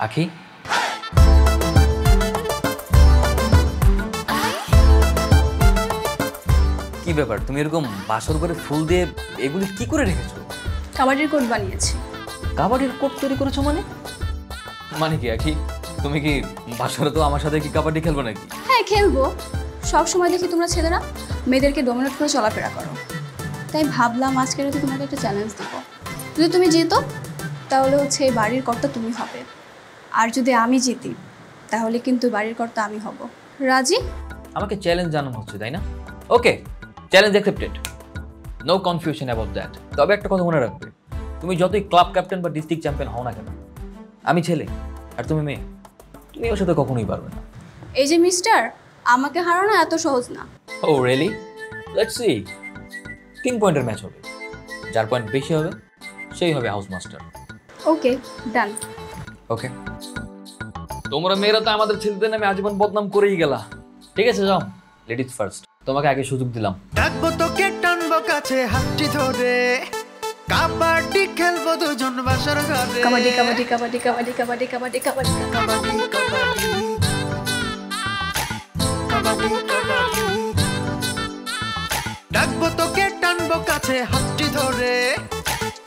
আখি কি ব্যাপার, তুমি এরকম বাসর করে ফুল দিয়ে এগুলি কি করে রেখেছো? কাবাডির কোট বানিয়েছি। কাবাডির কোট তৈরি করেছো মানে? মানে কি আখি, তুমি কি বাসরে তো আমার সাথে কি কাবাডি খেলবে নাকি? হ্যাঁ খেলবো, সব সময় দেখি তোমরা ছেলেরা মেয়েদেরকে ডমিনেট করে চলাফেরা করো, তাই ভাবলাম আজকে রাতে তোমাকে একটা চ্যালেঞ্জ দেবো। যদি তুমি জিতো তাহলে হচ্ছে এই বাড়ির কর্তা তুমি হবে, আর যদি আমি জিতি তাহলে কিন্তু বাড়ির কর্তা আমি হব। রাজি? আমাকে চ্যালেঞ্জ জানানো হচ্ছে তাই না? Okay, challenge accepted, no confusion about that. তবে একটা কথা মনে রাখবে, তুমি যতই ক্লাব ক্যাপ্টেন বা ডিস্ট্রিক্ট চ্যাম্পিয়ন হও না কেন, আমি ছেলে আর তুমি মেয়ে, তুমি ওর সাথে কখনোই পারবে না। এই যে মিস্টার, আমাকে হারানো এত সহজ না। ও রিয়েলি? Let's see. 3 পয়েন্টের ম্যাচ হবে, যার পয়েন্ট বেশি হবে সেই হবে হাউস মাস্টার। ওকে ডান। ওকে, তোমরা মেয়েরা তো আমাদের ছেলেদের নামে আজীবন বদনাম করেই গেলা। ঠিক আছে যাও, লেডিজ ফার্স্ট, তোমাকে আগে সুযোগ দিলাম। ডাকবো তোকে টানবো কাছে হাতটি ধরে, কাবাডি খেলবো দুজন বাসার ঘরে। কাবাডি কাবাডি কাবাডি কাবাডি কাবাডি কাবাডি কাবাডি কাবাডি কাবাডি কাবাডি কাবাডি। ডাকবো তোকে টানবো কাছে হাতটি ধরে,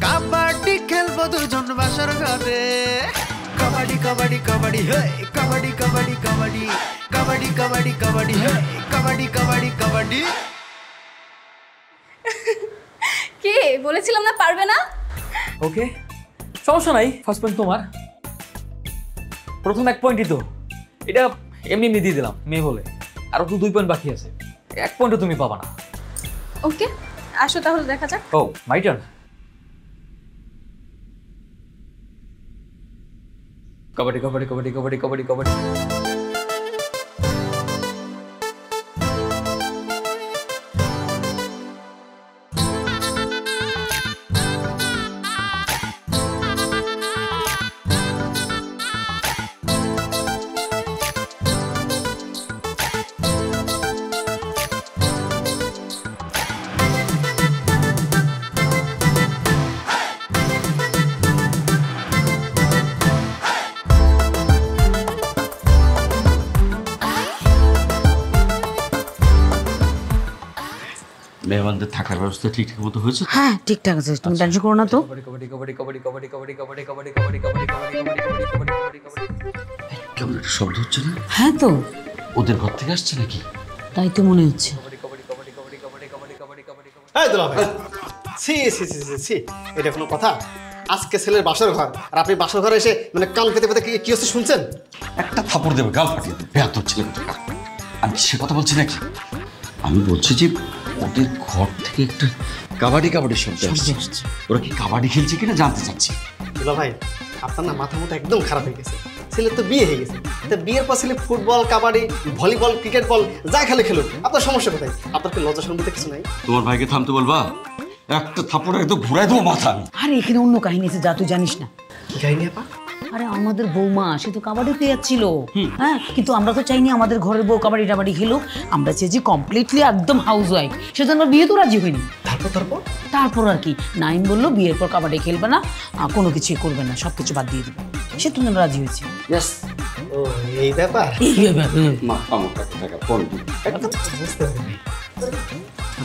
কাবাডি খেলবো দুজন বাসার ঘরে। কাবাডি কাবাডি কাবাডি হে, কাবাডি কাবাডি কাবাডি, কাবাডি কাবাডি কাবাডি হে, কাবাডি কাবাডি কাবাডি। কে বলেছিলাম না পারবে না? ওকে, সমস্যা নাই, ফার্স্ট পয়েন্ট তোমার। প্রথম 1 পয়েন্টই তো, এটা এমনি এমনি দিয়ে দিলাম মেয়ে বলে। আরো তো 2 পয়েন্ট বাকি আছে, 1 পয়েন্টও তুমি পাবা না। ওকে আসো তাহলে দেখা যাক। ও মাই টার্ন। কাবাডি কাবাডি কাবাডি কাবাডি কাবাডি কাবাডি। মেহমানদের থাকার ব্যবস্থা ঠিকঠাক মতো হয়েছে? হ্যাঁ ঠিকঠাক আছে, তুমি টেনশন করো না তো। কাবাডি কাবাডি কাবাডি কাবাডি কাবাডি কাবাডি কাবাডি কাবাডি কাবাডি কাবাডি কাবাডি কাবাডি কাবাডি কাবাডি। কেমন একটা শব্দ হচ্ছে না? হ্যাঁ তো, ওদের ঘর থেকে আসছে নাকি? তাই তো মনে হচ্ছে। এই দুলা ভাই, ছি ছি ছি ছি ছি, এটা কোনো কথা? আজকে ছেলের বাসর ঘর আর আপনি বাসর ঘরে এসে মানে কান পেতে পেতে কি হচ্ছে শুনছেন? একটা থাপড় দেবে, গাল ফাটিয়ে দেবে, বেয়াদব ছেলে কোথাকার। আমি সে কথা বলছি নাকি? আমি বলছি যে ওদের ঘর থেকে একটা কাবাডি কাবাডির শব্দ আসছে। ওরা কি কাবাডি খেলছে কিনা জানতে চাচ্ছি। দুলা ভাই, আপনার না মাথা মতো একদম খারাপ হয়ে গেছে। ছেলের তো বিয়ে হয়ে গেছে, তা বিয়ের পর ছেলে football, kabaddi, volleyball, cricket ball যা খেলে খেলুন, আপনার সমস্যা কোথায়? আপনার কি লজ্জা সম্বন্ধে কিছু নাই? তোমার ভাইকে থামতে বলবা, একটা থাপড় একদম ঘুরাই দেবো মাথা আমি। আরে এখানে অন্য কাহিনী আছে যা তুই জানিস না। কি কাহিনী আপা? আরে আমাদের বৌমা সে তো কাবাডি প্লেয়ার ছিল, হ্যাঁ, কিন্তু আমরা তো চাইনি আমাদের ঘরের বউ কাবাডি টাবাডি খেলুক। আমরা চেয়েছি কমপ্লিটলি একদম হাউস ওয়াইফ, সেজন্য বিয়ে তো রাজি হয়নি। তারপর আর কি, নাইম বললো বিয়ের পর কাবাডি খেলবে না, কোনো কিছুই করবে না, সব কিছু বাদ দিয়ে দেবে। সে তুমি রাজি হয়েছে। ও এই ব্যাপার। মা আমার টাকা ফোন দিই। বুঝতে পারি।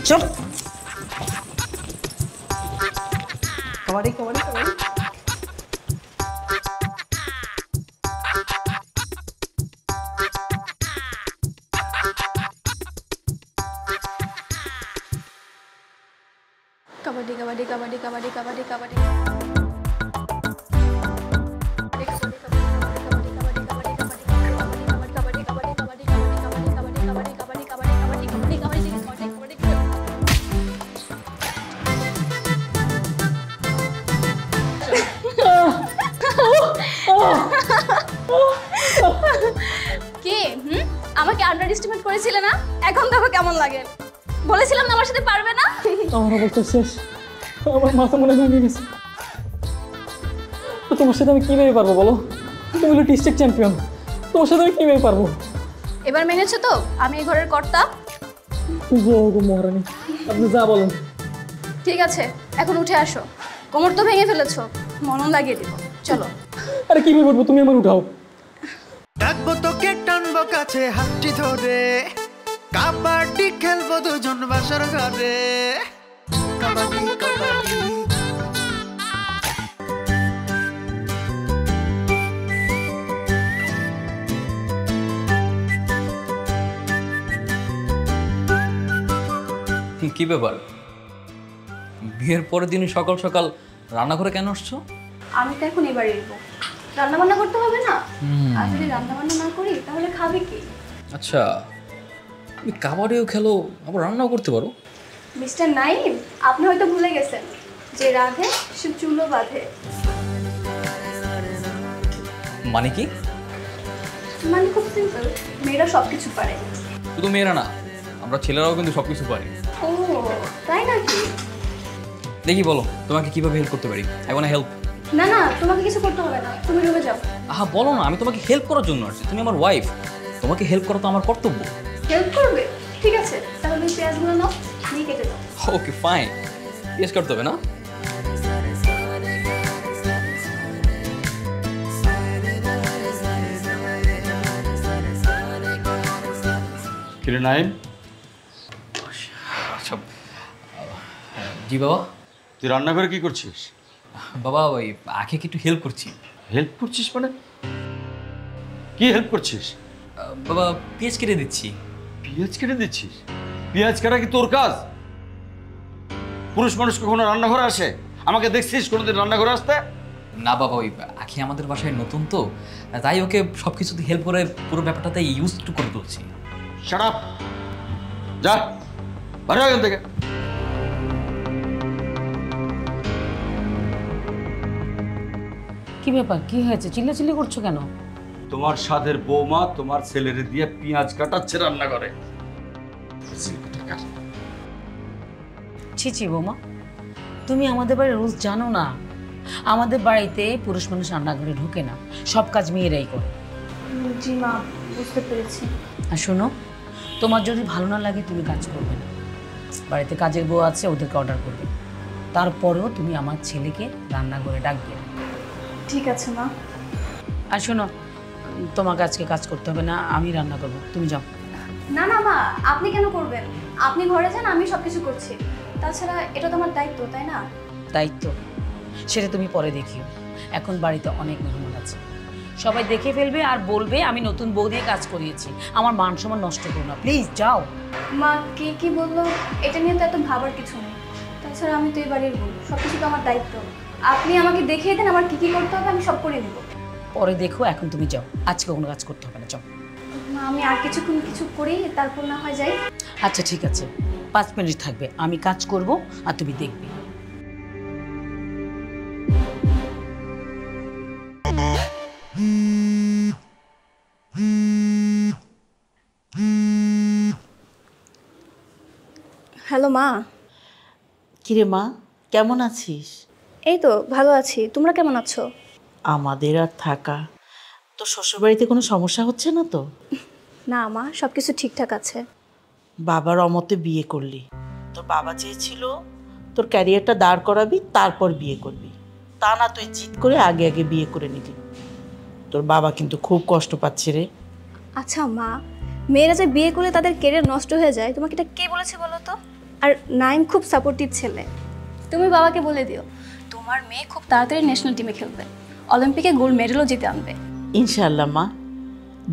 চল কাবাডি কাবাডি কাবাডি। কাবাডি কাবাডি কাবাডি কাবাডি কাবাডি কাবাডি। কি আমাকে আন্ডার এস্টিমেট করেছিলে না? এখন দেখো কেমন লাগে। বলেছিলাম না আমার সাথে পারবে না। আমার অবস্থা শেষ, আমার মাথা মনে ভেঙে গেছে। তো তোমার সাথে আমি কীভাবে পারবো বলো? তুমি হলো ডিস্ট্রিক্ট চ্যাম্পিয়ন, তোমার সাথে আমি কীভাবে পারবো? এবার মেনেছো তো আমি এই ঘরের কর্তা? মহারানী আপনি যা বলেন। ঠিক আছে, এখন উঠে আসো। কোমর তো ভেঙে ফেলেছো, মলম লাগিয়ে দিব। চলো। আরে কিভাবে উঠবো, তুমি আমার উঠাও। ডাকবো তোকে টানবো কাছে হাতটি ধরে, কাবাডি খেলবো দুজন বাসার ঘরে। কাবাডি কাবাডি কি ব্যাপার, বিয়ের পরের দিন সকাল সকাল রান্নাঘরে কেন আসছো? আমি তো এখন এবারে এলবো, রান্না বান্না করতে হবে না? আর যদি রান্না বান্না না করি তাহলে খাবে কি? আচ্ছা, তুমি কাবাডিও খেলো আবার রান্নাও করতে পারো? মিস্টার নাইম, আপনি হয়তো ভুলে গেছেন যে রাধে সে চুলো বাঁধে। মানে কি? মানে খুব সিম্পল, মেয়েরা সব কিছু পারে। শুধু মেয়েরা না, আমরা ছেলেরাও কিন্তু সব কিছু পারি। ও তাই নাকি? দেখি বলো, তোমাকে কিভাবে হেল্প করতে পারি? I want help. না না, তোমাকে কিছু করতে হবে না, তুমি রুমে যাও। আহা বলো না, আমি তোমাকে হেল্প করার জন্য আসছি, তুমি আমার ওয়াইফ, তোমাকে হেল্প করা তো আমার কর্তব্য। হেল্প করবে? ঠিক আছে, তাহলে পেঁয়াজগুলো নাও, নিয়ে কেটে দাও। ওকে ফাইন, ইয়েস করতে হবে না? কিরে নাইম, আচ্ছা, জি বাবা। তুই রান্নাঘরে কি করছিস? বাবা ওই আঁখে একটু হেল্প করছি। হেল্প করছিস মানে? কি হেল্প করছিস? বাবা পেঁয়াজ কেটে দিচ্ছি। পেঁয়াজ কেটে দিচ্ছিস? পেঁয়াজ কাটা কি তোর কাজ? পুরুষ মানুষ কখনো রান্নাঘরে আসে? আমাকে দেখছিস কোনোদিন রান্নাঘরে আসতে? না বাবা, ওই আঁখি আমাদের বাসায় নতুন তো, তাই ওকে সব কিছুতে হেল্প করে পুরো ব্যাপারটাতে ইউজ টু করে তুলছি। শাট আপ, যা বাইরে এখান থেকে। কি ব্যাপার, কি হয়েছে, চিল্লাচিল্লি করছো কেন? তোমার সাধের বৌমা তোমার ছেলেরে দিয়ে পেঁয়াজ কাটাচ্ছে রান্নাঘরে। ছি ছি বৌমা, তুমি আমাদের বাড়ির রুলস জানো না। আমাদের বাড়িতে পুরুষ মানুষ রান্নাঘরে ঢোকে না, সব কাজ মেয়েরাই করে। জি মা, বুঝতে পেরেছি। আর শোনো, তোমার যদি ভালো না লাগে তুমি কাজ করবে না। বাড়িতে কাজের বউ আছে, ওদেরকে অর্ডার করবে। তারপরেও তুমি আমার ছেলেকে রান্নাঘরে ডাকবে। ঠিক আছে মা। আর শোনো, তোমাকে আজকে কাজ করতে হবে না, আমি রান্না করবো, তুমি যাও। না না মা, আপনি কেন করবেন? আপনি ঘরে যান, আমি সব কিছু করছি। তাছাড়া এটা তো আমার দায়িত্ব, তাই না? দায়িত্ব সেটা তুমি পরে দেখিও। এখন বাড়িতে অনেক মেহমান আছে, সবাই দেখে ফেলবে আর বলবে আমি নতুন বউ দিয়ে কাজ করিয়েছি। আমার মান সম্মান নষ্ট করো না, প্লিজ যাও। মা কে কি বললো এটা নিয়ে তো এত ভাবার কিছু নেই। তাছাড়া আমি তো এই বাড়ির বউ, সব কিছু তো আমার দায়িত্ব। আপনি আমাকে দেখিয়ে দেন আমার কি কি করতে হবে, আমি সব করে দেবো। পরে দেখো, এখন তুমি যাও, আজকে কোনো কাজ করতে হবে না, যাও। মা আমি আর কিছুক্ষণ কিছু করি, তারপর না হয় যাই। আচ্ছা ঠিক আছে, 5 মিনিট থাকবে, আমি কাজ করব আর তুমি দেখবে। হ্যালো মা। কিরে মা, কেমন আছিস? এই তো ভালো আছি, তোমরা কেমন আছো? আমাদের আর থাকা। তো শ্বশুরবাড়িতে কোনো সমস্যা হচ্ছে না তো? না মা, সব কিছু ঠিকঠাক আছে। বাবার অমতে বিয়ে করলি, তোর বাবা চেয়েছিল তোর ক্যারিয়ারটা দাঁড় করাবি তারপর বিয়ে করবি, তা না তুই জিদ করে আগে আগে বিয়ে করে নিলি। তোর বাবা কিন্তু খুব কষ্ট পাচ্ছে রে। আচ্ছা মা, মেয়েরা যে বিয়ে করলে তাদের ক্যারিয়ার নষ্ট হয়ে যায়, তোমাকে এটা কে বলেছে বলো তো? আর নাইম খুব সাপোর্টিভ ছেলে। তুমি বাবাকে বলে দিও তোমার মেয়ে খুব তাড়াতাড়ি ন্যাশনাল টিমে খেলবে, অলিম্পিকে গোল্ড মেডেলও জিতে আনবে। ইনশাআল্লাহ মা,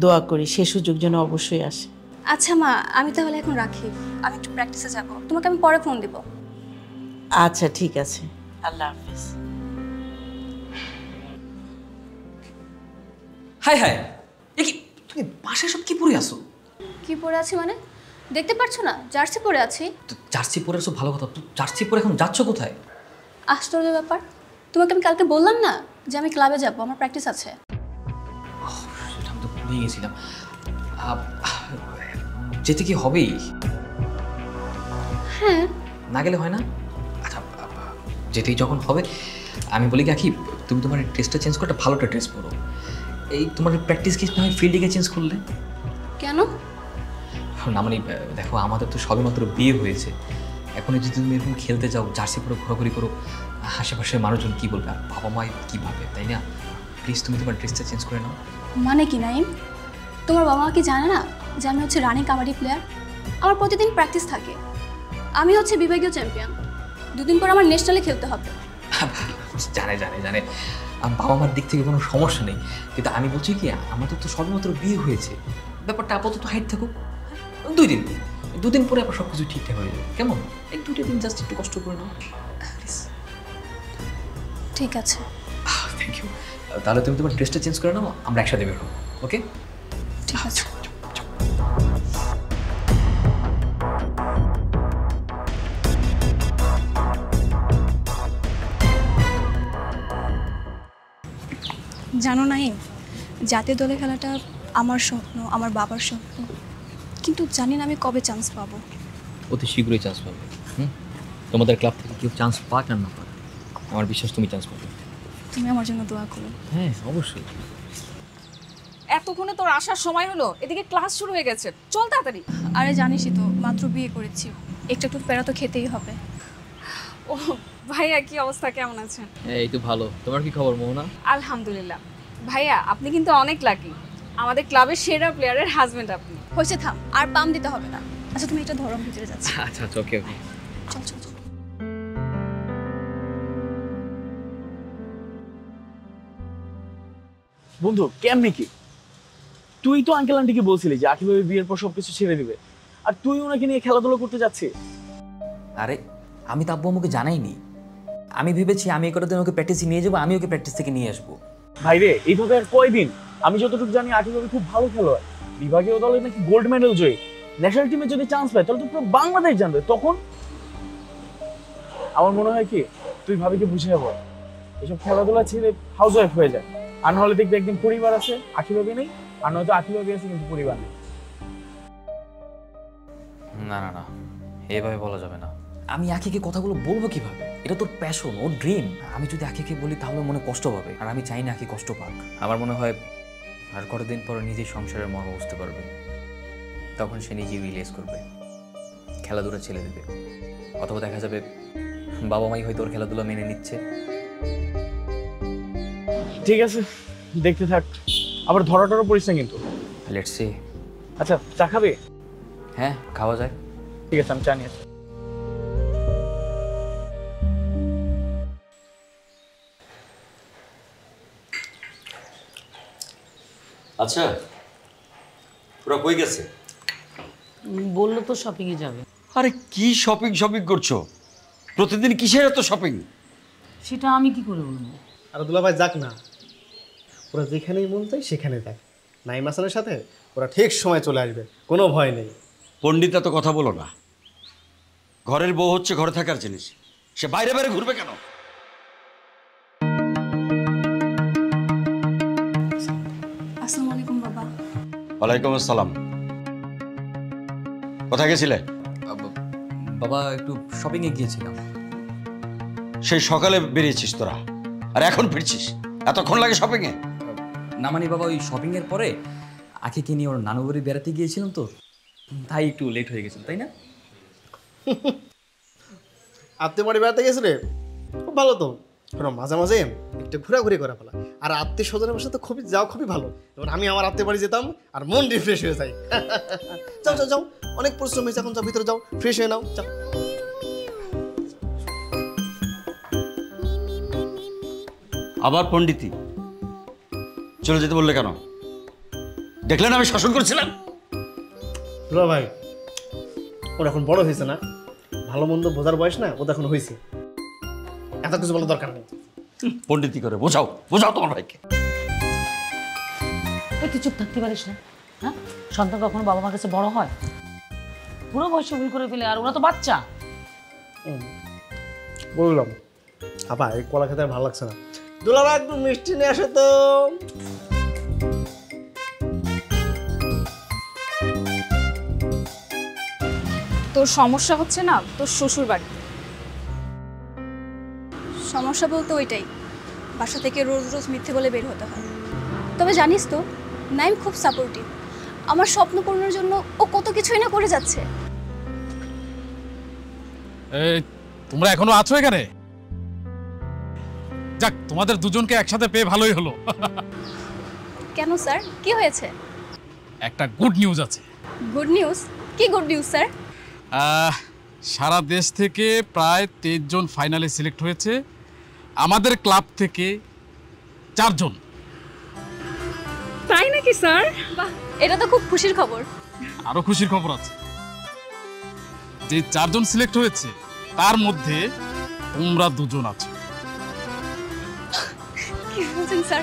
দোয়া করি সে সুযোগ যেন অবশ্যই আসে। আচ্ছা মা, আমি তাহলে এখন রাখি, আমি একটু প্র্যাকটিসে যাব, তোমাকে আমি পরে ফোন দিব। আচ্ছা ঠিক আছে, আল্লাহ হাফেজ। হাই হাই, এ কি তুমি বাসায় সব কি পরে আসো? কি পরে আছি মানে? দেখতে পাচ্ছ না জার্সি পরে আছি। তো জার্সি পরে আসো ভালো কথা, তো জার্সি পরে এখন যাচ্ছ কোথায়? আশ্চর্য ব্যাপার, তোমাকে আমি কালকে বললাম না যে আমি ক্লাবে যাব, আমার প্র্যাকটিস আছে। সেটা আমি তো ভুলে গেছিলাম। যেতে কি হবেই? হ্যাঁ। না গেলে হয় না? আচ্ছা যেতেই যখন হবে, আমি বলি কি আখি, তুমি তোমার ড্রেসটা চেঞ্জ করে একটা ভালো একটা ড্রেস পরো। এই তোমার প্র্যাকটিস কি না হয় ফিল্ডে গিয়ে চেঞ্জ করলে? কেন? না মানে দেখো, আমাদের তো সবেমাত্র বিয়ে হয়েছে, এখন যদি তুমি এরকম খেলতে যাও, জার্সি পরে ঘোরাঘুরি করো, আশেপাশের মানুষজন কী বলবে আর বাবা মাই কী ভাবে, তাই না? প্লিজ তুমি তোমার ড্রেসটা চেঞ্জ করে নাও। মানে কি নাইম, তোমার বাবা মা কি জানে না যে আমি হচ্ছে রানিং কাবাডি প্লেয়ার? আমার প্রতিদিন প্র্যাকটিস থাকে। আমি হচ্ছে বিভাগীয় চ্যাম্পিয়ন, 2 দিন পর আমার ন্যাশনালে খেলতে হবে। জানে জানে জানে, আমার বাবা মার দিক থেকে কোনো সমস্যা নেই, কিন্তু আমি বলছি কি আমাদের তো সবেমাত্র বিয়ে হয়েছে, ব্যাপারটা আপাতত হাইট থাকুক 2 দিন পরে আবার সব কিছু ঠিকঠাক হয়ে যাবে। কেমন? 1-2 দিন জাস্ট একটু কষ্ট করে নাও। ঠিক আছে। Thank you. তাহলে তুমি তোমার ড্রেসটা চেঞ্জ করে নাও, আমরা একসাথে বের হবো। ওকে, ঠিক আছে। জানো নাইম, জাতীয় দলে খেলাটা আমার স্বপ্ন, আমার বাবার স্বপ্ন, কিন্তু জানি না আমি কবে চান্স পাবো। অতি শীঘ্রই চান্স পাবে। তোমাদের ক্লাব থেকে কেউ চান্স পাক আর না পাক, আমার বিশ্বাস তুমি চান্স পাবে। তুমি আমার জন্য দোয়া করো। হ্যাঁ অবশ্যই। এতক্ষণে তোর আসার সময় হলো, এদিকে ক্লাস শুরু হয়ে গেছে, চল তাড়াতাড়ি। আরে জানিসই তো, মাত্র বিয়ে করেছি, একটু একটু প্যারা তো খেতেই হবে। ও ভাইয়া, কি অবস্থা, কেমন আছেন? এই তো ভালো। তোমার কি খবর মোহনা? আলহামদুলিল্লাহ। ভাইয়া আপনি কিন্তু অনেক লাকি, আমাদের ক্লাবের সেরা প্লেয়ারের হাজবেন্ড আপনি। হয়েছে, থাম, আর পাম দিতে হবে না। আচ্ছা তুমি এটা ধরো, ভিতরে যাচ্ছি। আচ্ছা আচ্ছা, ওকে ওকে। চল চল চল। বন্ধু কেমনি কি? তুই তো আঙ্কেল আন্টিকে বলছিলি যে আকিব ভাই বিয়ের পর সবকিছু ছেড়ে দিবে, আর তুই ওনাকে নিয়ে খেলাধুলা করতে যাচ্ছিস। আরে আমি তো আব্বু আমাকে জানাইনি। আমি ভেবেছি আমি এই কটা দিন ওকে প্র্যাকটিসে নিয়ে যাবো, আমি ওকে প্র্যাকটিস থেকে নিয়ে আসবো। ভাই রে, এইভাবে আর কয়দিন? আমি যতটুকু জানি আকিব ভাই খুব ভালো খেলোয়াড়, বিভাগীয় দলে নাকি গোল্ড মেডেল জয়ী। ন্যাশনাল টিমে যদি চান্স পায় তাহলে তো পুরো বাংলাদেশ জানবে। তখন আমার মনে হয় কি তুই ভাবিকে বুঝিয়ে বল, এসব খেলাধুলা ছেড়ে হাউস ওয়াইফ হয়ে যায়। আর নাহলে দেখবি একদিন পরিবার আছে, আকিব ভাই নেই, আর নয়তো আকিব ভাই আছে কিন্তু পরিবার নেই। না না না, এইভাবে বলা যাবে না। আমি আখিকে কথাগুলো বলবো কিভাবে? এটা তোর প্যাশন, ওর ড্রিম। আমি যদি আখিকে বলি তাহলে মনে কষ্ট পাবে, আর আমি চাই না আখি কষ্ট পাক। আমার মনে হয় আর কতদিন পরে নিজের সংসারের মর্ম বুঝতে পারবে, তখন সে নিজেই রিয়েলাইজ করবে, খেলাধুলা ছেড়ে দেবে। অথবা দেখা যাবে বাবা মাই হয়তো ওর খেলাধুলা মেনে নিচ্ছে। ঠিক আছে, দেখতে থাক। আবার ধরাটারও পড়িস না কিন্তু। Let's see. আচ্ছা, চা খাবে? হ্যাঁ খাওয়া যায়। ঠিক আছে, আমি চা নিয়ে আসছি। আচ্ছা, ওরা কই গেছে? বললো তো শপিংয়ে যাবে। আরে কি শপিং শপিং করছো? প্রতিদিন কিসের এত শপিং? সেটা আমি কি করে বলবো? আর দুলা ভাই যাক না, ওরা যেখানেই মন চায় সেখানে যাক। নাইম হাসানের সাথে ওরা ঠিক সময় চলে আসবে, কোনো ভয় নেই। পণ্ডিত এত কথা বলো না। ঘরের বউ হচ্ছে ঘরে থাকার জিনিস, সে বাইরে বাইরে ঘুরবে কেন? আসসালামু আলাইকুম বাবা। ওয়ালাইকুম আসসালাম। কোথায় গেছিলে? বাবা একটু শপিংয়ে গিয়েছিলাম। সেই সকালে বেরিয়েছিস তোরা, আর এখন ফিরছিস? এতক্ষণ লাগে শপিংয়ে? না মানে বাবা, ওই শপিংয়ের পরে আখিকে নিয়ে ওর নানু বাড়ি বেড়াতে গিয়েছিলাম তো, তাই একটু লেট হয়ে গেছিল, তাই না? আত্মীয় বাড়ি বেড়াতে গেছিলে, খুব ভালো তো। মাঝে মাঝে একটু ঘোরাঘুরি করা ফেলা, আর আত্মীয় স্বজনের সাথে খুবই যাও, খুবই ভালো। যেমন আমি আমার আত্মীয় বাড়ি যেতাম আর মন রিফ্রেশ হয়ে যায়। যাও যাও যাও, অনেক পরিশ্রম হয়েছে, এখন যাও ভিতরে যাও, ফ্রেশ হয়ে নাও, যাও। আবার পণ্ডিতি চলে যেতে বললে কেন? দেখলেন আমি শাসন করছিলাম? দুলা ভাই, ওর এখন বড় হয়েছে না, ভালো মন্দ বোঝার বয়স না, ও এখন হয়েছে, এত কিছু বলার দরকার নেই। পণ্ডিতি করে বোঝাও, বোঝাও তোমার ভাইকে। তুই চুপ থাকতে পারিস না? হ্যাঁ, সন্তান কখনো বাবা মার কাছে বড় হয়? পুরো বয়সে ভুল করে ফেলে, আর ওরা তো বাচ্চা। বললাম আপা, এই কলা খেতে আর ভালো লাগছে না। দুলা ভাই একটু মিষ্টি নিয়ে আসে তো। তোর সমস্যা হচ্ছে না তোর শ্বশুর বাড়ি? সমস্যা বলতে ওইটাই, বাসা থেকে রোজ রোজ মিথ্যে বলে বের হতে হয়। তবে জানিস তো, নাইম খুব সাপোর্টিভ। আমার স্বপ্ন পূরণের জন্য ও কত কিছুই না করে যাচ্ছে। তোমরা এখনো আছো এখানে? যাক, তোমাদের দুজনকে একসাথে পেয়ে ভালোই হলো। কেন স্যার, কি হয়েছে? একটা গুড নিউজ আছে। Good news? কি গুড নিউজ স্যার? সারা দেশ থেকে প্রায় 23 জন ফাইনালে সিলেক্ট হয়েছে, আমাদের ক্লাব থেকে 4 জন। তাই নাকি স্যার? বাহ, এটা তো খুব খুশির খবর। আরো খুশির খবর আছে, যে 4 জন সিলেক্ট হয়েছে তার মধ্যে তোমরা দুজন আছো। কি বলছেন স্যার?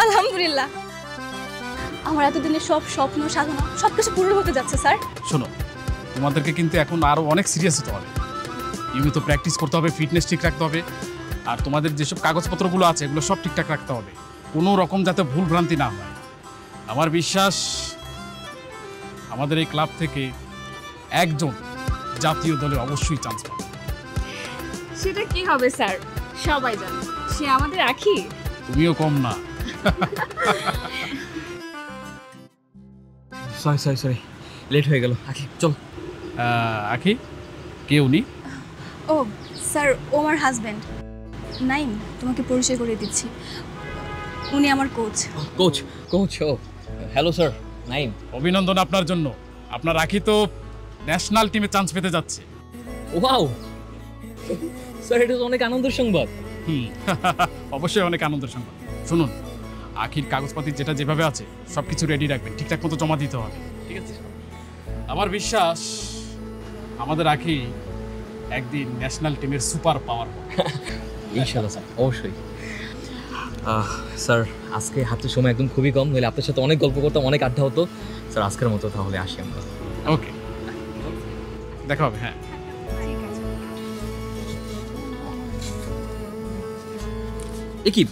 আলহামদুলিল্লাহ, আমার এতদিনের সব স্বপ্ন সাধনা সবকিছু পূরণ হতে যাচ্ছে স্যার। শোনো, তোমাদেরকে কিন্তু এখন আরো অনেক সিরিয়াস হতে হবে, নিয়মিত প্র্যাকটিস করতে হবে, ফিটনেস ঠিক রাখতে হবে, আর তোমাদের যেসব কাগজপত্রগুলো আছে এগুলো সব ঠিকঠাক রাখতে হবে, কোনো রকম যাতে ভুল ভ্রান্তি না হয়। আমার বিশ্বাস আমাদের এই ক্লাব থেকে একজন জাতীয় দলে অবশ্যই চান্স পাবে। সেটা কি হবে স্যার? সবাই জানে সে আমাদের আখি। তুমিও কম না। সরি লেট হয়ে গেল। আখি চল। আখি, কে উনি? ও স্যার, ও আমার হাজব্যান্ড নাইম, তোমাকে পরিচয় করে দিচ্ছি। উনি আমার কোচ। কোচ ও হ্যালো স্যার, নাইম। অভিনন্দন আপনার জন্য, আপনার আখি তো ন্যাশনাল টিমে চান্স পেতে যাচ্ছে। ওয়াও স্যার, এটা তো অনেক আনন্দের সংবাদ। অবশ্যই অনেক আনন্দের সংবাদ। শুনুন, আখির কাগজপাতি যেটা যেভাবে আছে সবকিছু রেডি রাখবেন, ঠিকঠাক মতো জমা দিতে হবে, ঠিক আছে? আমার বিশ্বাস আমাদের আখি একদিন ন্যাশনাল টিমের সুপার পাওয়ার হবে। ইনশাআল্লাহ স্যার, অবশ্যই। স্যার, আজকে হাতে সময় একদম খুবই কম, নইলে আপনার সাথে অনেক গল্প করতাম, অনেক আড্ডা হতো। স্যার, আজকের মতো তাহলে আসি আমরা। ওকে, দেখা হবে। হ্যাঁ, কি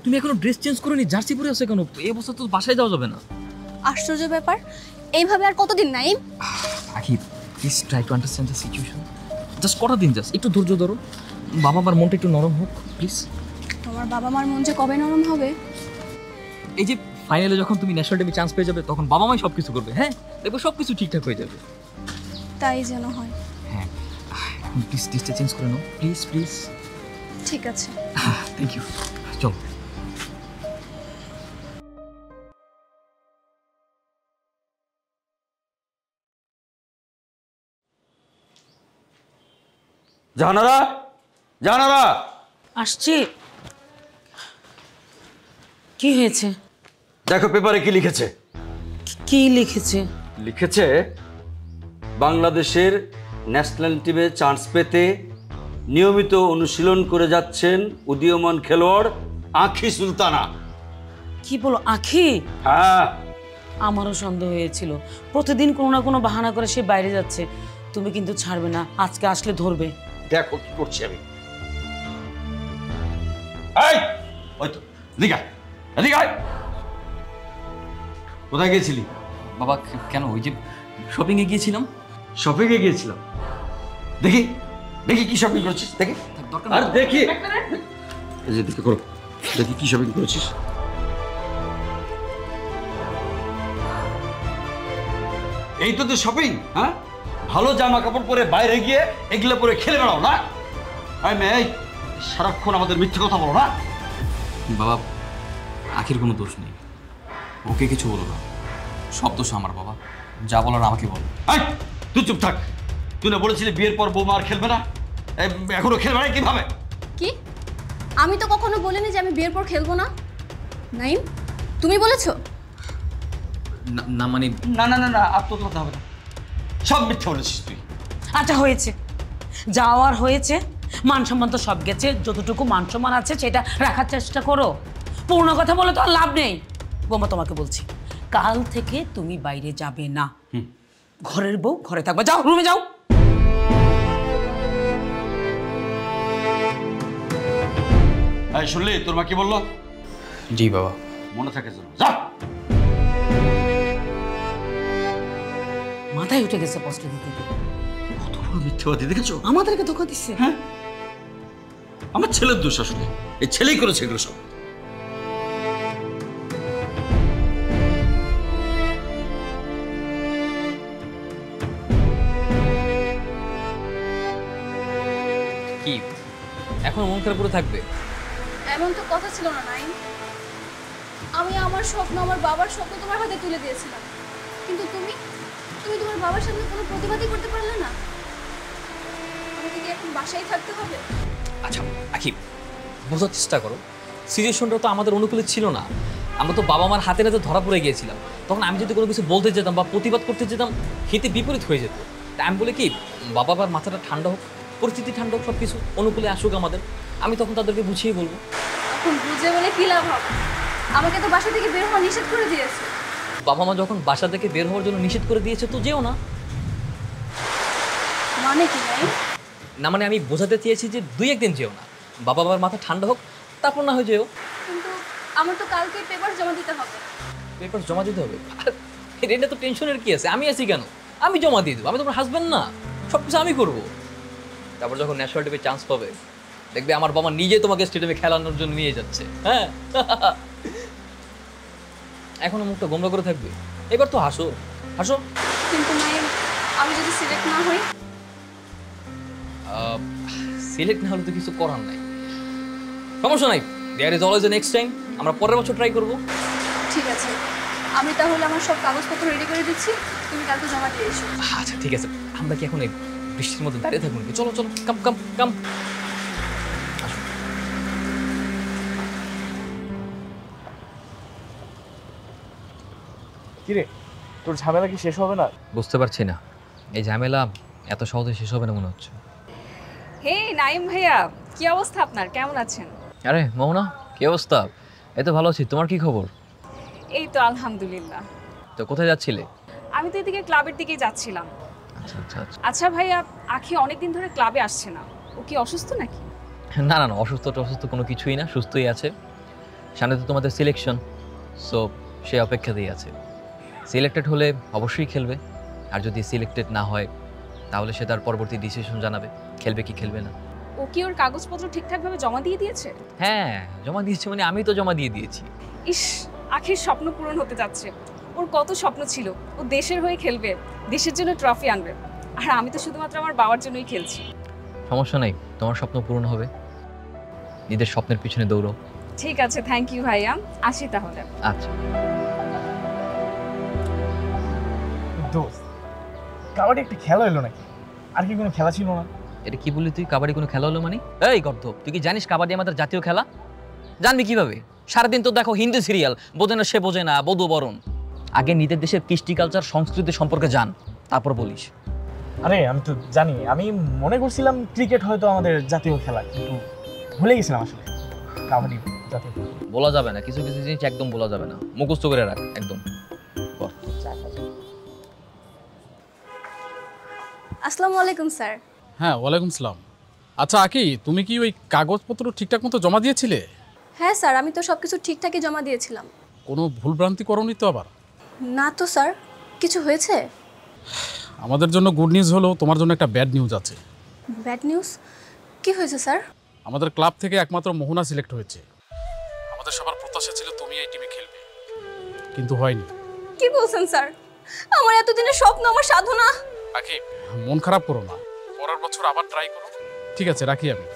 তুমি এখনো ড্রেস চেঞ্জ করোনি? জার্সি পরে আছো কেন? এই অবস্থা তো বাসায় যাওয়া যাবে না। আশ্চর্য ব্যাপার, এইভাবে আর কতদিন নাইম? আখি, please try to understand the situation. Just কটা দিন, জাস্ট একটু ধৈর্য ধরো। বাবা মার মনটা একটু নরম হোক প্লিজ। তোমার বাবা মার মন যে কবে নরম হবে? এই যে ফাইনালে যখন তুমি ন্যাশনাল টিমে চান্স পেয়ে যাবে, তখন বাবা মাই সব কিছু করবে। হ্যাঁ, দেখবো সব কিছু ঠিকঠাক হয়ে যাবে। তাই যেন হয়। হ্যাঁ, এখন প্লিজ ড্রেসটা চেঞ্জ করে নাও, প্লিজ প্লিজ। ঠিক আছে, থ্যাংক ইউ। চল। জাহানারা, জাহানারা, আসছি। কি হয়েছে? দেখো পেপারে কি লিখেছে। কি লিখেছে? লিখেছে বাংলাদেশের ন্যাশনাল টিমে চান্স পেতে নিয়মিত অনুশীলন করে যাচ্ছেন উদীয়মান খেলোয়াড় আখি সুলতানা। কি বলো, আখি? হ্যাঁ, আমারও সন্দেহ হয়েছিল। প্রতিদিন কোনো না কোনো বাহানা করে সে বাইরে যাচ্ছে। তুমি কিন্তু ছাড়বে না, আজকে আসলে ধরবে। দেখো কি করছি আমি। এই, ওই তো, এদিকে আয়, এদিকে আয়। কোথায় গিয়েছিলি? বাবা, কেন? ওই যে শপিংয়ে গিয়েছিলাম। শপিংয়ে গিয়েছিলাম? দেখি দেখি কি শপিং করেছিস, দেখি। আর দেখি, এই যে দেখি করো, দেখি কি শপিং করেছিস। এই তো শপিং। হ্যাঁ, ভালো জামা কাপড় পরে বাইরে গিয়ে এগুলো পরে খেলে বেড়াও না? আই মেয়ে, সারাক্ষণ আমাদের মিথ্যে কথা বলো না। বাবা, আখির কোনো দোষ নেই, ওকে কিছু বলো না। সব দোষ আমার। বাবা, যা বলার আমাকে বলো। এই, তুই চুপ থাক। তুই না বলেছিলি বিয়ের পর বৌমা আর খেলবে না? এখনো খেলবে না কিভাবে? কি? আমি তো কখনো বলিনি যে আমি বিয়ের পর খেলবো না। নাইম, তুমি বলেছো? না মানে না না না না, আত্মকথা হবে না, সব মিথ্যে বলেছিস তুই। আচ্ছা, হয়েছে, যাওয়ার হয়েছে। মান সম্মান তো সব গেছে, যতটুকু মান সম্মান আছে সেটা রাখার চেষ্টা করো। পূর্ণ কথা বলে তো আর লাভ নেই। বোমা, তোমাকে বলছি, কাল থেকে তুমি বাইরে যাবে না। ঘরের বউ ঘরে থাকবে। যাও, রুমে যাও। এই শুনলি তোর মা কি বললো? জি বাবা। মনে থাকে যেন, যা। মাথায় উঠে গেছে প্রশ্ন দিতে। কত বড় মিথ্যাবাদী দেখেছো? আমাদেরকে ধোকা দিচ্ছে। হ্যাঁ, আমার ছেলের দোষ আসলে। এই ছেলেই করেছে এগুলো সব। কি এখন মন খারাপ করে থাকবে? এমন তো কথা ছিল না নাইম। আমি আমার স্বপ্ন, আমার বাবার স্বপ্ন তোমার হাতে তুলে দিয়েছিলাম, কিন্তু তুমি তুমি তোমার বাবার সামনে কোনো প্রতিবাদই করতে পারলে না। আমাকে কি এখন বাসায় থাকতে হবে? আচ্ছা আকিব, বোঝার চেষ্টা করো, সিচুয়েশনটা তো আমাদের অনুকূলে ছিল না। আমরা তো বাবা মার হাতে নাতে ধরা পড়ে গিয়েছিলাম। তখন আমি যদি কোনো কিছু বলতে যেতাম বা প্রতিবাদ করতে যেতাম, হিতে বিপরীত হয়ে যেত। তাই আমি বলি কি, বাবা মার মাথাটা ঠান্ডা হোক, পরিস্থিতি ঠান্ডা হোক, সব কিছু অনুকূলে আসুক আমাদের, আমি তখন তাদেরকে বুঝিয়ে বলবো। এখন বুঝে বলে কি লাভ হবে? আমাকে তো বাসা থেকে বের হওয়া নিষেধ করে দিয়েছে। বাবা মা যখন বাসা থেকে বের হওয়ার জন্য নিষেধ করে দিয়েছে তো যেও না। মানে কি নাই? না মানে আমি বোঝাতে চেয়েছি যে 2-1 দিন যেও না, বাবা মার মাথা ঠান্ডা হোক, তারপর না হয়ে যেও। কিন্তু আমার তো কালকে পেপার জমা দিতে হবে। পেপার জমা দিতে হবে? এটা তো টেনশনের কি আছে, আমি আছি কেন? আমি জমা দিয়ে দেবো, আমি তোমার হাজবেন্ড না? সব কিছু আমি করবো। তারপর যখন ন্যাশনাল টিমে চান্স পাবে, দেখবে আমার বাবা নিজে তোমাকে স্টেডিয়ামে খেলানোর জন্য নিয়ে যাচ্ছে। হ্যাঁ, এখনো মুখটা গোমরা করে থাকবে? এবার তো হাসো, হাসো। কিন্তু নাইম, আমি যদি সিলেক্ট না হই? সিলেক্ট না হলে তো কিছু করার নাই, সমস্যা নাই। There is always a next time. আমরা পরের বছর ট্রাই করবো। ঠিক আছে, আমি তাহলে আমার সব কাগজপত্র রেডি করে দিচ্ছি, তুমি কালকে জমা দিয়ে এসো। আচ্ছা ঠিক আছে, আমরা কি এখন এই বৃষ্টির মধ্যে দাঁড়িয়ে থাকবো নাকি? চলো চলো, কাম কাম কাম। কিরে, তোর ঝামেলা কি শেষ হবে না? বুঝতে পারছি না, এই ঝামেলা এত সহজে শেষ হবে না মনে হচ্ছে। হে নাইম ভাইয়া, কি অবস্থা আপনার? কেমন আছেন? আরে মোহনা, কি অবস্থা? এই তো ভালো আছি, তোমার কি খবর? এই তো আলহামদুলিল্লাহ। তো কোথায় যাচ্ছিলে? আমি তো এদিকে ক্লাবের দিকেই যাচ্ছিলাম। আচ্ছা আচ্ছা আচ্ছা। আচ্ছা ভাইয়া, আখি অনেকদিন ধরে ক্লাবে আসছে না, ও কি অসুস্থ নাকি? না না না, অসুস্থ টসুস্থ কোনো কিছুই না, সুস্থই আছে। সামনে তো তোমাদের সিলেকশন, সো সে অপেক্ষাতেই আছে। সিলেক্টেড হলে অবশ্যই খেলবে, আর যদি সিলেক্টেড না হয় তাহলে সে তার পরবর্তী ডিসিশন জানাবে খেলবে কি খেলবে না। ও কি ওর কাগজপত্র ঠিকঠাকভাবে জমা দিয়ে দিয়েছে? হ্যাঁ জমা দিয়েছি, মানে আমি তো জমা দিয়ে দিয়েছি। ইস, আখির স্বপ্ন পূরণ হতে যাচ্ছে। ওর কত স্বপ্ন ছিল, ও দেশের হয়ে খেলবে, দেশের জন্য ট্রফি আনবে, আর আমি তো শুধুমাত্র আমার বাবার জন্যই খেলছি। সমস্যা নাই, তোমার স্বপ্ন পূরণ হবে, নিজের স্বপ্নের পিছনে দৌড়ো। ঠিক আছে, থ্যাংক ইউ ভাইয়া, আসি তাহলে। আচ্ছা। দোস্ত, কাবাডি একটা খেলা হলো নাকি? আর কি কোনো খেলা ছিল না? এটা কি বললি তুই? কাবাডি কোনো খেলা হলো মানে? এই গর্ধ, তুই কি জানিস কাবাডি আমাদের জাতীয় খেলা? জানবি কিভাবে? সারাদিন তো দেখো হিন্দি সিরিয়াল, বোঝে না সে বোঝে না, বধু বরণ। আগে নিজের দেশের কৃষ্টি কালচার সংস্কৃতি সম্পর্কে জান, তারপর বলিস। আরে আমি তো জানি, আমি মনে করছিলাম ক্রিকেট হয়তো আমাদের জাতীয় খেলা, কিন্তু ভুলে গেছিলাম আসলে কাবাডি জাতীয় খেলা। বলা যাবে না, কিছু কিছু জিনিস একদম বলা যাবে না, মুখস্থ করে রাখ একদম। আসসালামু আলাইকুম স্যার। হ্যাঁ, ওয়ালাইকুম সালাম। আচ্ছা আকি, তুমি কি ওই কাগজপত্র ঠিকঠাক মতো জমা দিয়েছিলে? হ্যাঁ স্যার, আমি তো সব কিছু ঠিকঠাকই জমা দিয়েছিলাম। কোনো ভুলভ্রান্তি করোনি তো আবার? না তো স্যার, কিছু হয়েছে? আমাদের জন্য গুড নিউজ হলো, তোমার জন্য একটা ব্যাড নিউজ আছে। Bad news? কি হয়েছে স্যার? আমাদের ক্লাব থেকে একমাত্র মোহনা সিলেক্ট হয়েছে। আমাদের সবার প্রত্যাশা ছিল তুমি এই টিমে খেলবে, কিন্তু হয়নি। কি বলছেন স্যার? আমার এতদিনের স্বপ্ন, আমার সাধনা। আকি, মন খারাপ করো না, পরের বছর আবার ট্রাই করো। ঠিক আছে, রাখি আমি।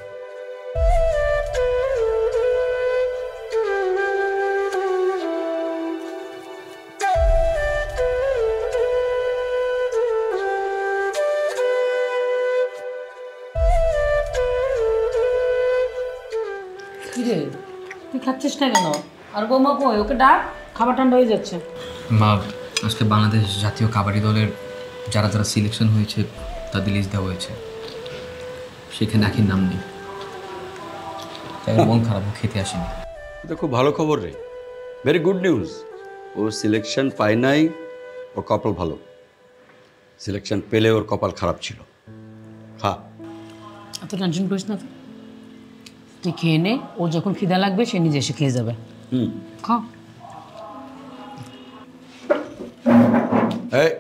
কিরে, তুই খাচ্ছিস না কেন? আর বৌমা কই? ওকে ডাক, খাবার ঠান্ডা হয়ে যাচ্ছে। মা, আজকে বাংলাদেশ জাতীয় কাবাডি দলের যারা যারা সিলেকশন হয়েছে তাদের লিস্ট দেওয়া হয়েছে, সেখানে আখির নাম নেই, তাই মন খারাপ, খেতে আসেনি। এটা খুব ভালো খবর রে, ভেরি গুড নিউজ। ও সিলেকশন পায় নাই, ওর কপাল ভালো। সিলেকশন পেলে ওর কপাল খারাপ ছিল। হ্যাঁ, এত টেনশন করিস না তো, তুই খেয়ে নে, ও যখন খিদা লাগবে সে নিজে এসে খেয়ে যাবে। খা। এই,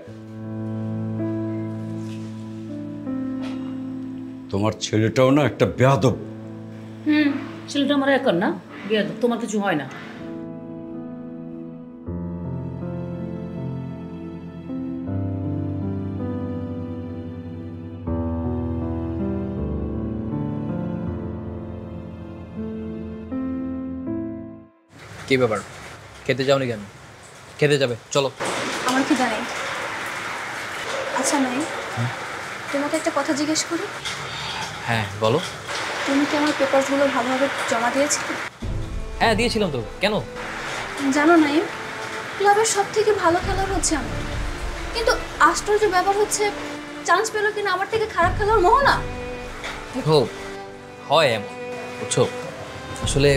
তোমার ছেলেটাও না একটা বেয়াদব। ছেলেটা আমার একার না, বেয়াদব, তোমার কিছু হয় না। কি ব্যাপার, খেতে যাওনি কেন? খেতে যাবে, চলো। আমার কি জানাই। আচ্ছা নাই, তোমাকে একটা কথা জিজ্ঞেস করি। হ্যাঁ বলো। তুমি কি আমার পেপারসগুলো ভালোভাবে জমা দিয়েছিলে? হ্যাঁ দিয়েছিলাম তো, কেন? জানো নাই, ক্লাবের সব থেকে ভালো খেলোয়াড় হচ্ছে আমি, কিন্তু আশ্চর্য ব্যাপার হচ্ছে চান্স পেলো কিনা আমার থেকে খারাপ খেলোয়াড় মোহনা। দেখো হয় এমন, বুঝছো, আসলে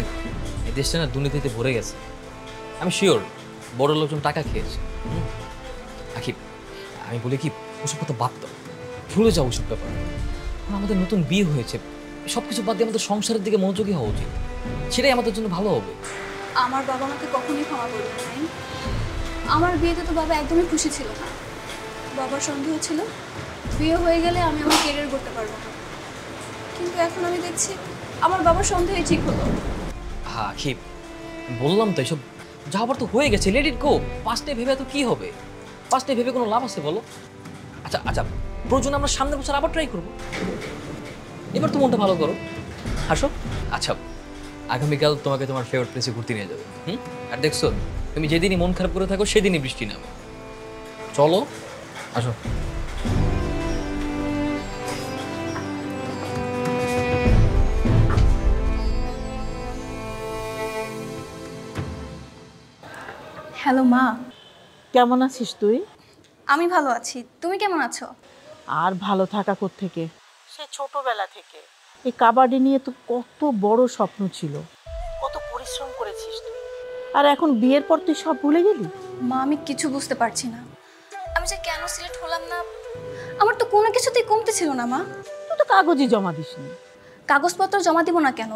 এই দেশটা না দুর্নীতিতে ভরে গেছে। আমি শিওর বড় লোকজন টাকা খেয়েছে। আখি আমি বলি কি, ওসব কথা বাদ দাও, ভুলে যাও ওসব ব্যাপার। আমাদের নতুন বিয়ে হয়েছে, সব কিছু বাদ দিয়ে আমাদের সংসারের দিকে মনোযোগী হওয়া উচিত, সেটাই আমাদের জন্য ভালো হবে। আমার বাবা আমাকে কখনোই ক্ষমা করবে না। আমার বিয়েতে তো বাবা একদমই খুশি ছিল না। বাবার সন্দেহ ছিল বিয়ে হয়ে গেলে আমি আমার কেরিয়ার করতে পারবো না, কিন্তু এখন আমি দেখছি আমার বাবার সন্দেহই ঠিক হলো। হ্যাঁ আখি বললাম তো, এসব যা আবার তো হয়ে গেছে, লেট ইট গো। পাস্টে ভেবে তো কি হবে? পাস্টে ভেবে কোনো লাভ আছে বলো? আচ্ছা আচ্ছা, প্রয়োজন আমরা সামনের বছর আবার ট্রাই করবো। এবার তো মনটা ভালো করো, আসো। আচ্ছা আগামীকাল তোমাকে তোমার ফেভারিট প্লেসে ঘুরতে নিয়ে যাবে। আর দেখছো, তুমি যেদিনই মন খারাপ করে থাকো সেদিনই বৃষ্টি নামে। চলো, আসো। হ্যালো মা। কেমন আছিস তুই? আমি ভালো আছি, তুমি কেমন আছো? আর ভালো থাকা কোত্থেকে, সে ছোটবেলা থেকে এই কাবাডি নিয়ে তো কত বড় স্বপ্ন ছিল, কত পরিশ্রম করেছিস তুই, আর এখন বিয়ের পর তুই সব ভুলে গেলি? মা আমি কিছু বুঝতে পারছি না, আমি যে কেন সিলেক্ট হলাম না। আমার তো কোনো কিছুতেই কমতে ছিল না মা। তুই তো কাগজই জমা দিসনি। কাগজপত্র জমা দিব না কেন?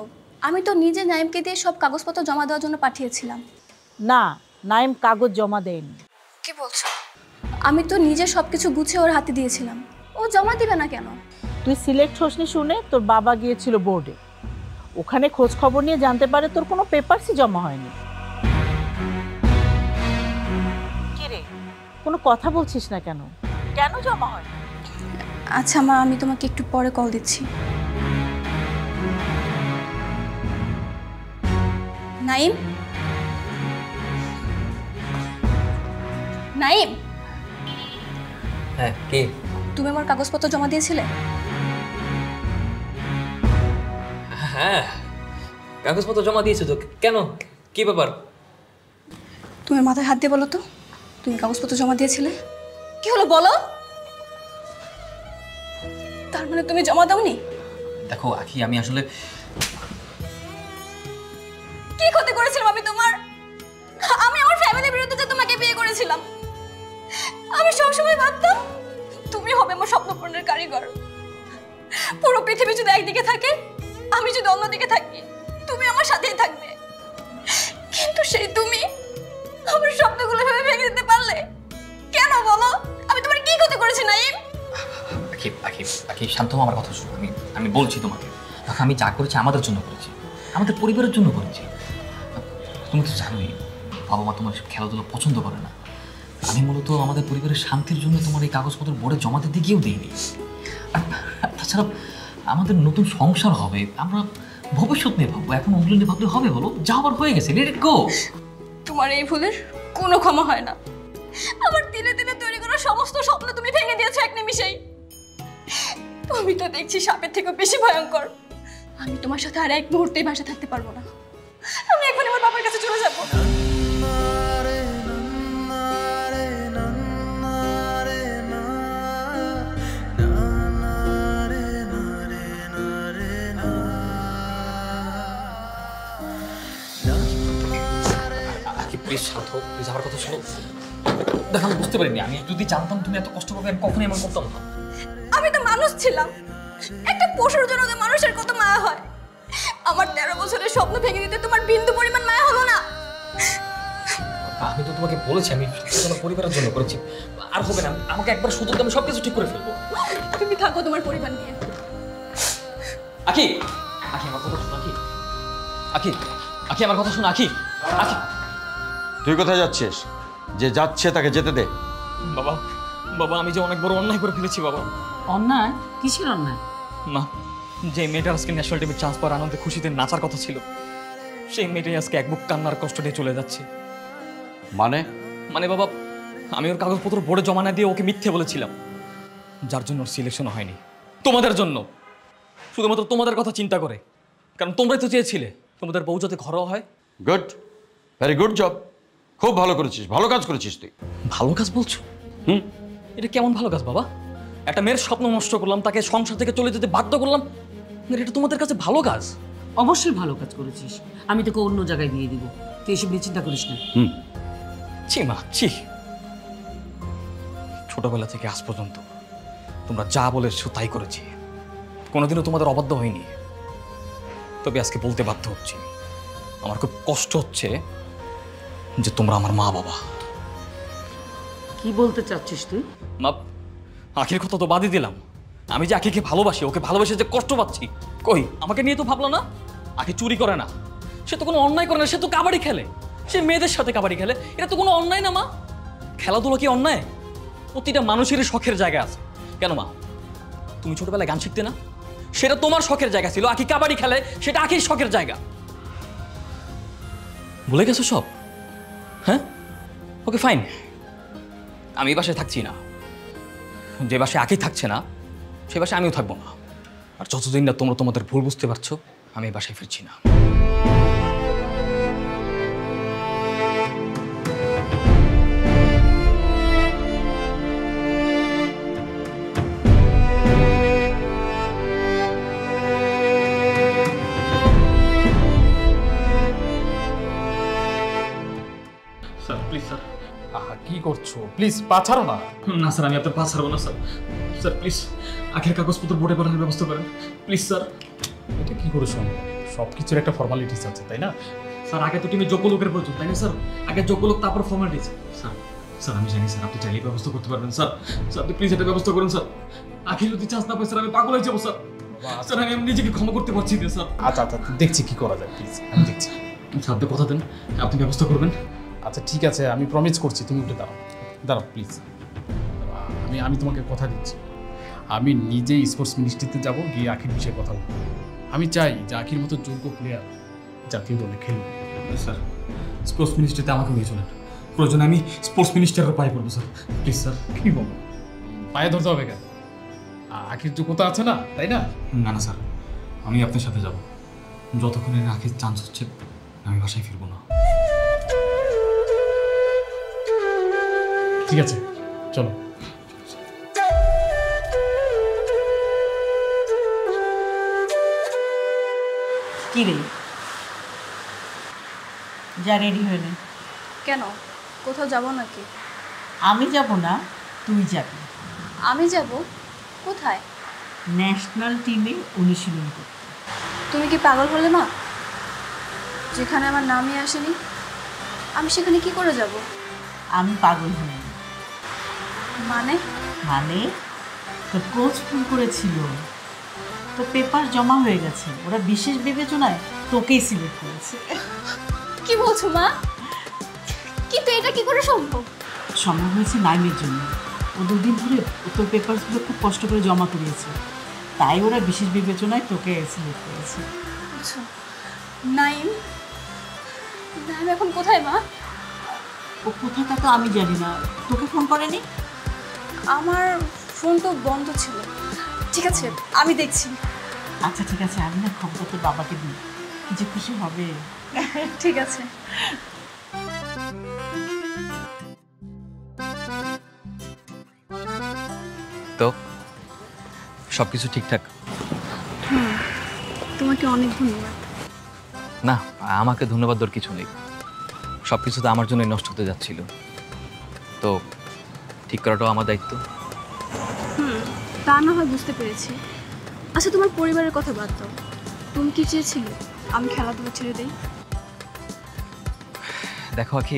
আমি তো নিজে নাইমকে দিয়ে সব কাগজপত্র জমা দেওয়ার জন্য পাঠিয়েছিলাম। না, নাইম কাগজ জমা দেয়নি। কি বলছো? আমি তো নিজে সব কিছু গুছিয়ে ওর হাতে দিয়েছিলাম, ও জমা দিবে না কেন? তুই সিলেক্ট হসনি শুনে তোর বাবা গিয়েছিল বোর্ডে, ওখানে খোঁজ খবর নিয়ে জানতে পারে তোর কোনো পেপারসই জমা হয়নি। কি রে, কোনো কথা বলছিস না কেন? কেন জমা হয়নি? আচ্ছা মা, আমি তোমাকে একটু পরে কল দিচ্ছি। নাইম, নাইম। হ্যাঁ কি? তুমি আমার কাগজপত্র জমা দিয়েছিলে? হ্যাঁ কাগজপত্র জমা দিয়েছো তো, কেন? কি ব্যাপার? তুমি মাথায় হাত দিয়ে বলো তো, তুমি কাগজপত্র জমা দিয়েছিলে? কি হলো বলো? তার মানে তুমি জমা দাওনি? দেখো আখি, আমি আসলে কি ক্ষতি করেছিলাম আমি তোমার? আমি আমার ফ্যামিলির বিরুদ্ধে যে তোমাকে বিয়ে করেছিলাম। আমি সবসময় ভাবতাম তুমি হবে আমার স্বপ্ন পূরণের কারিগর। পুরো পৃথিবী যদি একদিকে থাকে, আমি যদি অন্যদিকে থাকি, তুমি আমার সাথেই থাকবে। কিন্তু সেই তুমি আমার স্বপ্নগুলো ভেবে ভেঙে দিতে পারলে কেন বলো? আমি তোমার কি ক্ষতি করেছি নাইম? আখি আখি আখি শান্ত হও, আমার কথা শোনো। আমি বলছি তোমাকে, দেখো আমি যা করেছি আমাদের জন্য করেছি, আমাদের পরিবারের জন্য করেছি। তুমি তো জানোই বাবা মা তোমার খেলাধুলা পছন্দ করে না। আমি মূলত আমাদের পরিবারের শান্তির জন্য তোমার এই কাগজপত্র বোর্ডে জমা দিতে গিয়েও দিইনি। আর তাছাড়া আমাদের নতুন সংসার হবে, আমরা ভবিষ্যৎ নিয়ে ভাববো, এখন ওগুলো নিয়ে ভাবলে হবে? বলো, যা আবার হয়ে গেছে, লেট ইট গো। তোমার এই ভুলের কোনো ক্ষমা হয় না। আমার দিনে দিনে তৈরি করা সমস্ত স্বপ্ন তুমি ভেঙে দিয়েছো এক নিমিষেই। তুমি তো দেখছি সাপের থেকেও বেশি ভয়ঙ্কর। আমি তোমার সাথে আর এক মুহূর্তেই বাসা থাকতে পারবো না। আমি এখন আমার বাবার কাছে চলে যাবো। প্লিজ শান্ত হও, প্লিজ আমার কথা শোনো। দেখো আমি বুঝতে পারিনি, আমি যদি জানতাম তুমি এত কষ্ট পাবে আমি কখনোই এমন করতাম না। আমি তো মানুষ ছিলাম, একটা পশুর জন্য যে মানুষের কত মায়া হয়। আমার 13 বছরের স্বপ্ন ভেঙে দিতে তোমার বিন্দু পরিমাণ মায়া হলো না? আমি তো তোমাকে বলেছি আমি তোমার পরিবারের জন্য করেছি, আর হবে না। আমাকে একবার সুযোগ দাও, আমি সবকিছু ঠিক করে ফেলবো। তুমি থাকো তোমার পরিবার নিয়ে। আখি আখি আমার কথা শোনো। আখি আখি আখি আমার কথা শোনো। আখি আখি তুই কোথায় যাচ্ছিস? যে যাচ্ছে তাকে যেতে দে। বাবা বাবা, আমি যে অনেক বড় অন্যায় করে ফেলেছি বাবা। অন্যায়? কিসের অন্যায়? মা, যে মেয়েটার আজকে ন্যাশনাল টিমের চান্স পাওয়ার আনন্দে খুশিতে নাচার কথা ছিল, সেই মেয়েটাই আজকে এক বুক কান্নার কষ্ট নিয়ে চলে যাচ্ছে। মানে বাবা, আমি ওর কাগজপত্র বোর্ডে জমা না দিয়ে ওকে মিথ্যে বলেছিলাম, যার জন্য ওর সিলেকশন হয়নি। তোমাদের জন্য, শুধুমাত্র তোমাদের কথা চিন্তা করে, কারণ তোমরাই তো চেয়েছিলে তোমাদের বউ যাতে ঘরোয়া হয়। গুড, ভেরি গুড জব, খুব ভালো করেছিস, ভালো কাজ করেছিস তুই। ভালো কাজ বলছো? এটা কেমন ভালো কাজ বাবা? একটা মেয়ের স্বপ্ন নষ্ট করলাম, তাকে সংসার থেকে চলে যেতে বাধ্য করলাম, এটা তোমাদের কাছে ভালো কাজ? অবশ্যই ভালো কাজ করেছিস, আমি তোকে অন্য জায়গায় দিয়ে দিব, তুই এসব নিয়ে চিন্তা করিস না। ছি মা, ছি। ছোটবেলা থেকে আজ পর্যন্ত তোমরা যা বলেছো তাই করেছি, কোনোদিনও তোমাদের অবাধ্য হয়নি। তবে আজকে বলতে বাধ্য হচ্ছি, আমার খুব কষ্ট হচ্ছে যে তোমরা আমার মা বাবা। কি বলতে চাচ্ছিস তুই? মা, আখির কথা তো বাদই দিলাম, আমি যে আখিকে ভালোবাসি, ওকে ভালোবেসে যে কষ্ট পাচ্ছি, কই আমাকে নিয়ে তো ভাবলো না? আখি চুরি করে না, সে তো কোনো অন্যায় করে না, সে তো কাবাডি খেলে, সে মেয়েদের সাথে কাবাডি খেলে, এটা তো কোনো অন্যায় না মা। খেলাধুলো কি অন্যায়? প্রতিটা মানুষেরই শখের জায়গা আছে। কেন মা, তুমি ছোটবেলায় গান শিখতে না? সেটা তোমার শখের জায়গা ছিল। আখি কাবাডি খেলে, সেটা আখির শখের জায়গা। ভুলে গেছো সব? হ্যাঁ, ওকে ফাইন, আমি এই বাসায় থাকছি না। যে বাসায় আখি থাকছে না, সে বাসায় আমিও থাকবো না। আর যতদিন না তোমরা তোমাদের ভুল বুঝতে পারছো, আমি এই বাসায় ফিরছি না। Sir please sir. আহা, কি করছো? প্লিজ পা ছাড়ো না। না স্যার, আমি আপনার পা ছাড়বো না স্যার। স্যার প্লিজ আখের কাগজপত্র বোর্ডে পাঠানোর ব্যবস্থা করেন প্লিজ স্যার। এটা কি করে শোনো, সব কিছুর একটা ফর্মালিটিস আছে, তাই না? স্যার আগে তো টিমে যোগ্য লোকের প্রয়োজন, তাই না স্যার? আগে যোগ্য লোক, তারপর ফর্মালিটিস। স্যার স্যার আমি জানি স্যার, আপনি চাইলে ব্যবস্থা করতে পারবেন স্যার। স্যার আপনি প্লিজ এটা ব্যবস্থা করুন স্যার। আখি যদি চান্স না পাই স্যার, আমি পাগল হয়ে যাবো স্যার। স্যার আমি নিজেকে ক্ষমা করতে পারছি না স্যার। আচ্ছা আচ্ছা, দেখছি কি করা যায়, প্লিজ আমি দেখছি। স্যার আপনি কথা দেন, আপনি ব্যবস্থা করবেন। আচ্ছা ঠিক আছে, আমি প্রমিস করছি, তুমি উঠে দাঁড়াও, দাঁড়াও প্লিজ। আমি তোমাকে কথা দিচ্ছি, আমি নিজেই স্পোর্টস মিনিস্ট্রিতে যাব, গিয়ে আখির বিষয়ে কথা বলবো। আমি চাই যে আখির মতো যোগ্য প্লেয়ার জাতীয় দলে খেলবে। স্যার স্পোর্টস মিনিস্ট্রিতে আমাকে নিয়ে চলেন, প্রয়োজনে আমি স্পোর্টস মিনিস্টারের পায়ে পড়বো স্যার, প্লিজ স্যার। কি বলো, পায়ে ধরতে হবে কেন? আখির যোগ্যতা আছে না, তাই না? না না স্যার, আমি আপনার সাথে যাব, যতক্ষণ এর আখির চান্স হচ্ছে আমি বাসায় ফিরবো না। ঠিক আছে, চলো। কি রে, যা রেডি হয়ে নে। কেন, কোথাও যাব নাকি? আমি যাব না, তুই যাবি। আমি যাব? কোথায়? ন্যাশনাল টিমে অনুশীলন করতে। তুমি কি পাগল হলে মা? যেখানে আমার নামই আসেনি, আমি সেখানে কি করে যাব? আমি পাগল হইনি। মানে? মানে তোর কোচ ফোন করেছিল, তোর পেপার জমা হয়ে গেছে, ওরা বিশেষ বিবেচনায় তোকেই সিলেক্ট করেছে। কি বলছো মা? কিন্তু এটা কি করে সম্ভব? সম্ভব হয়েছে নাইমের জন্য। ও দুদিন ধরে তোর পেপারসগুলো খুব কষ্ট করে জমা করিয়েছে, তাই ওরা বিশেষ বিবেচনায় তোকে সিলেক্ট করেছে। আচ্ছা, নাইম নাইম এখন কোথায় মা? ও কোথায় তা তো আমি জানি না। তোকে ফোন করেনি? আমার ফোন তো বন্ধ ছিল। ঠিক আছে, আমি দেখছি। আচ্ছা ঠিক আছে, আমি না খবরটা তোর বাবাকে দিই, কি যে খুশি হবে। ঠিক আছে। তো সব কিছু ঠিকঠাক? তোমাকে অনেক ধন্যবাদ। না, আমাকে ধন্যবাদ দেওয়ার কিছু নেই, সব কিছু তো আমার জন্যই নষ্ট হতে যাচ্ছিল, তো ঠিক করাটাও আমার দায়িত্ব। তা না হয় বুঝতে পেরেছি। আচ্ছা, তোমার পরিবারের কথা বাদ দাও, তুমি কি চেয়েছিলে আমি খেলাধুলা ছেড়ে দেই? দেখো আখি,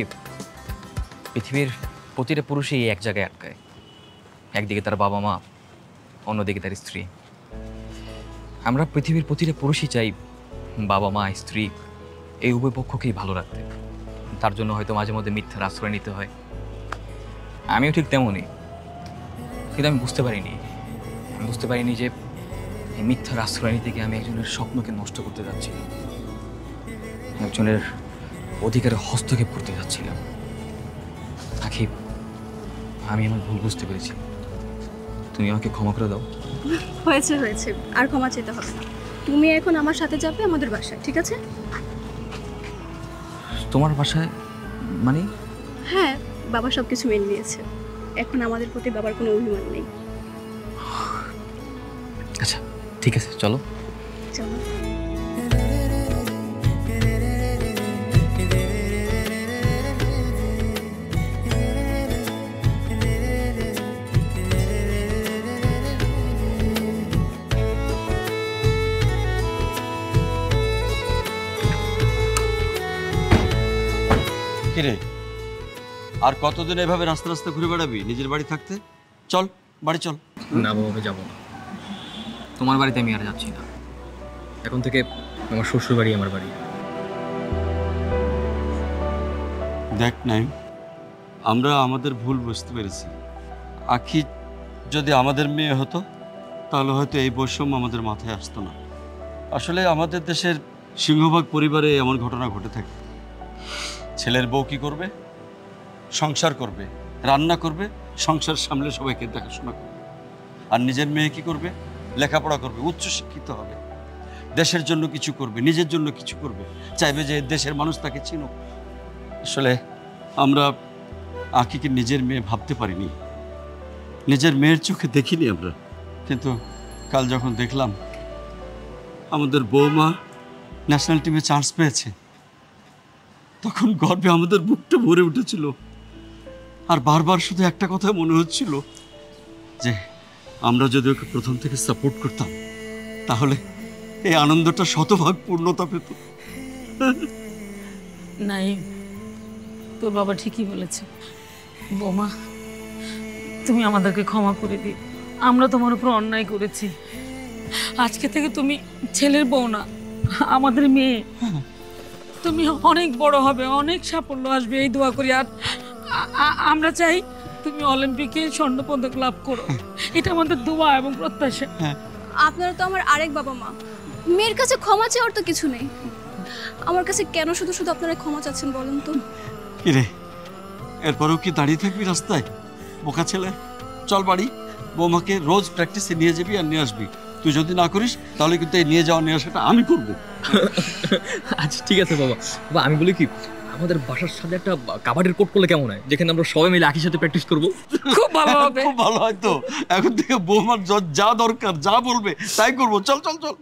পৃথিবীর প্রতিটা পুরুষই এক জায়গায় আটকায়, একদিকে তার বাবা মা, অন্যদিকে তার স্ত্রী। আমরা পৃথিবীর প্রতিটা পুরুষই চাই বাবা মা স্ত্রী এই উভয় পক্ষকেই ভালো রাখতে, তার জন্য হয়তো মাঝে মধ্যে মিথ্যার আশ্রয় নিতে হয়। আমিও ঠিক তেমনই, কিন্তু আমি বুঝতে পারিনি যে এই মিথ্যার আশ্রয় নিতে গিয়ে আমি একজনের স্বপ্নকে নষ্ট করতে যাচ্ছি। একজনের অধিকারে হস্তক্ষেপ করতে যাচ্ছিলাম। আখি, আমি আমার ভুল বুঝতে পেরেছি, তুমি আমাকে ক্ষমা করে দাও। হয়েছে হয়েছে, আর ক্ষমা চেতে হবে না। তুমি এখন আমার সাথে যাবে আমাদের বাসায়, ঠিক আছে? তোমার বাসায় মানে? হ্যাঁ, বাবা সব কিছু মেনে নিয়েছে। এখন আমাদের প্রতি বাবার কোনো অভিমান নেই। আচ্ছা ঠিক আছে, চলো। চলো। কিরে, আর কতদিন এভাবে রাস্তা রাস্তা ঘুরে বেড়াবি নিজের বাড়ি থাকতে? চল বাড়ি চল। না বাবা, যাবো না, তোমার বাড়িতে আমি আর যাচ্ছি না। এখন থেকে আমার শ্বশুর বাড়ি আমার বাড়ি। দেখ নাইম, আমরা আমাদের ভুল বুঝতে পেরেছি। আখি যদি আমাদের মেয়ে হতো তাহলে হয়তো এই বৈষম্য আমাদের মাথায় আসতো না। আসলে আমাদের দেশের সিংহভাগ পরিবারে এমন ঘটনা ঘটে থাকে। ছেলের বউ কি করবে? সংসার করবে, রান্না করবে, সংসার সামলে সবাইকে দেখাশোনা করবে। আর নিজের মেয়ে কি করবে? লেখাপড়া করবে, উচ্চশিক্ষিত হবে, দেশের জন্য কিছু করবে, নিজের জন্য কিছু করবে, চাইবে যে দেশের মানুষ তাকে চিনুক। আসলে আমরা আঁকিকে নিজের মেয়ে ভাবতে পারিনি, নিজের মেয়ের চোখে দেখিনি আমরা। কিন্তু কাল যখন দেখলাম আমাদের বৌমা ন্যাশনাল টিমে চান্স পেয়েছে, তখন গর্বে আমাদের বুকটা ভরে উঠেছিল। আর বারবার শুধু একটা কথা মনে হচ্ছিল যে আমরা যদি ওকে প্রথম থেকে সাপোর্ট করতাম তাহলে এই আনন্দটা শতভাগ পূর্ণতা পেত। নাই, তোর বাবা ঠিকই বলেছে। বৌমা, তুমি আমাদেরকে ক্ষমা করে দিও, আমরা তোমার উপর অন্যায় করেছি। আজকে থেকে তুমি ছেলের বউ না, আমাদের মেয়ে। তুমি অনেক বড় হবে, অনেক সাফল্য আসবে এই দোয়া করি। আর আমরা চাই তুমি অলিম্পিকে স্বর্ণপদক লাভ করো, এটা আমাদের দোয়া এবং প্রত্যাশা। আপনারা তো আমার আরেক বাবা মা, মেয়ের কাছে ক্ষমা চাওয়ার তো কিছু নেই। আমার কাছে কেন শুধু শুধু আপনারা ক্ষমা চাচ্ছেন বলেন তো? কিরে, এরপরেও কি দাঁড়িয়ে থাকবি রাস্তায়? বোকা ছেলে, চল বাড়ি। বৌমাকে রোজ প্র্যাকটিসে নিয়ে যাবি আর নিয়ে আসবি। তুই যদি না করিস তাহলে কিন্তু এই নিয়ে যাওয়া নিয়ে আসাটা আমি করবো। আচ্ছা ঠিক আছে বাবা। বাবা আমি বলি কি, আমাদের বাসার সাথে একটা কাবাডির কোর্ট করলে কেমন হয়, যেখানে আমরা সবাই মিলে আখির সাথে প্র্যাকটিস করবো? খুব ভালো হবে, খুব ভালো হয় তো। এখন থেকে বৌমার যা দরকার, যা বলবে তাই করবো। চল চল চল।